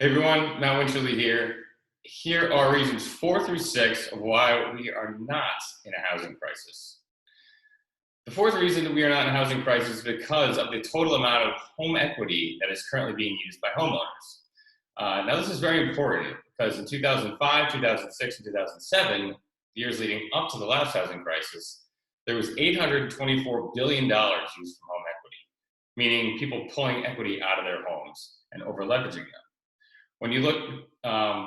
Hey everyone, Matt Winterly here. Here are reasons 4 through 6 of why we are not in a housing crisis. The fourth reason that we are not in a housing crisis is because of the total amount of home equity that is currently being used by homeowners. Now this is very important because in 2005, 2006, and 2007, the years leading up to the last housing crisis, there was $824 billion used from home equity, meaning people pulling equity out of their homes and over leveraging them. When you look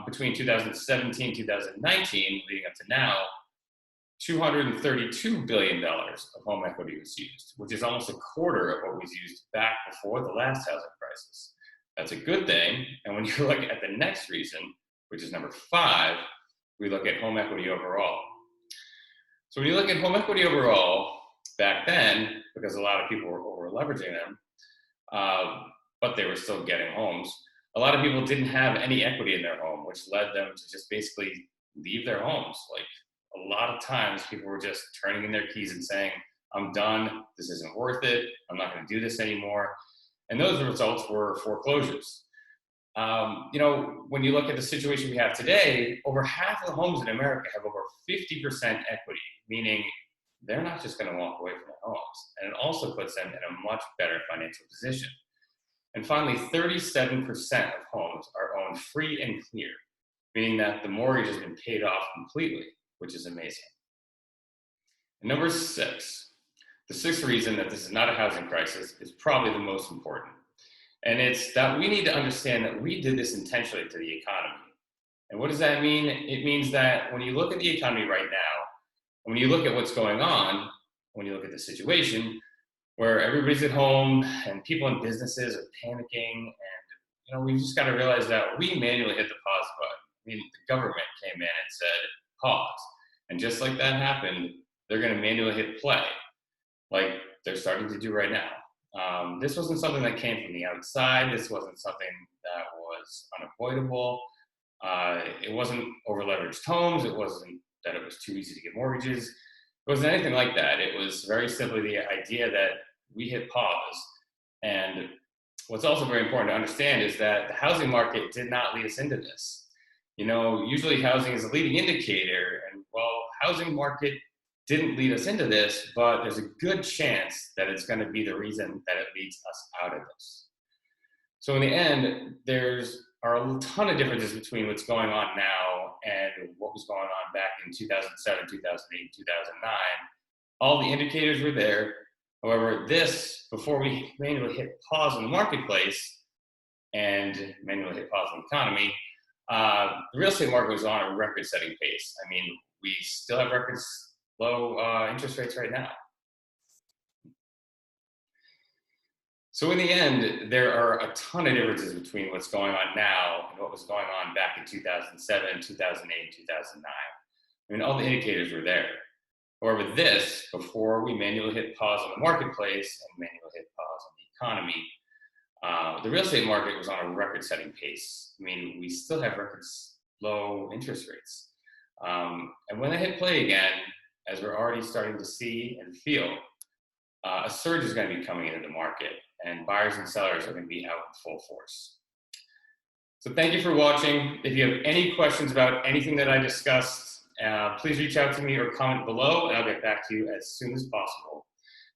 between 2017, 2019, leading up to now, $232 billion of home equity was used, which is almost a quarter of what was used back before the last housing crisis. That's a good thing. And when you look at the next reason, which is number 5, we look at home equity overall. So when you look at home equity overall, back then, because a lot of people were over leveraging them, but they were still getting homes, a lot of people didn't have any equity in their home, which led them to just basically leave their homes. Like a lot of times people were just turning in their keys and saying, I'm done, this isn't worth it, I'm not gonna do this anymore. And those results were foreclosures. When you look at the situation we have today, over half of the homes in America have over 50% equity, meaning they're not just gonna walk away from their homes. And it also puts them in a much better financial position. And finally, 37% of homes are owned free and clear, meaning that the mortgage has been paid off completely, which is amazing. And number 6, the sixth reason that this is not a housing crisis is probably the most important. And it's that we need to understand that we did this intentionally to the economy. And what does that mean? It means that when you look at the economy right now, when you look at what's going on, when you look at the situation, where everybody's at home and people in businesses are panicking, and we've just got to realize that we manually hit the pause button. I mean, the government came in and said pause, and just like that happened, they're going to manually hit play, like they're starting to do right now. This wasn't something that came from the outside. This wasn't something that was unavoidable. It wasn't over leveraged homes. It wasn't that it was too easy to get mortgages. It wasn't anything like that. It was very simply the idea that we hit pause. And what's also very important to understand is that the housing market did not lead us into this. Usually housing is a leading indicator, and housing market didn't lead us into this, but there's a good chance that it's going to be the reason that it leads us out of this. So in the end, are a ton of differences between what's going on now and what was going on back in 2007, 2008, 2009. All the indicators were there. However, before we manually hit pause in the marketplace and manually hit pause in the economy, the real estate market was on a record-setting pace. I mean, we still have records low interest rates right now. So in the end, there are a ton of differences between what's going on now and what was going on back in 2007, 2008, 2009. I mean, all the indicators were there. However, before we manually hit pause on the marketplace and manually hit pause on the economy, the real estate market was on a record-setting pace. I mean, we still have records low interest rates. And when they hit play again, as we're already starting to see and feel, a surge is going to be coming into the market, and buyers and sellers are going to be out in full force. So thank you for watching. If you have any questions about anything that I discussed, please reach out to me or comment below, and I'll get back to you as soon as possible.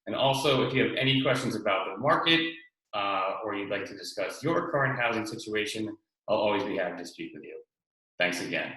And also, if you have any questions about the market or you'd like to discuss your current housing situation, I'll always be happy to speak with you. Thanks again.